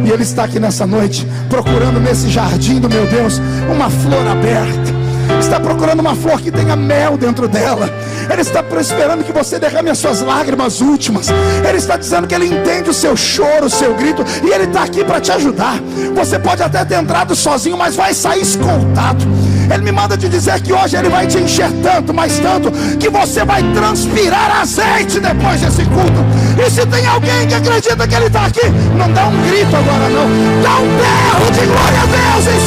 E ele está aqui nessa noite, procurando nesse jardim do meu Deus uma flor aberta. Está procurando uma flor que tenha mel dentro dela. Ele está esperando que você derrame as suas lágrimas últimas. Ele está dizendo que ele entende o seu choro, o seu grito, e ele está aqui para te ajudar. Você pode até ter entrado sozinho, mas vai sair escoltado. Ele me manda te dizer que hoje ele vai te encher tanto, mas tanto, que você vai transpirar azeite depois desse culto. E se tem alguém que acredita que ele está aqui, não dá um grito agora não, dá um berro de glória a Deus em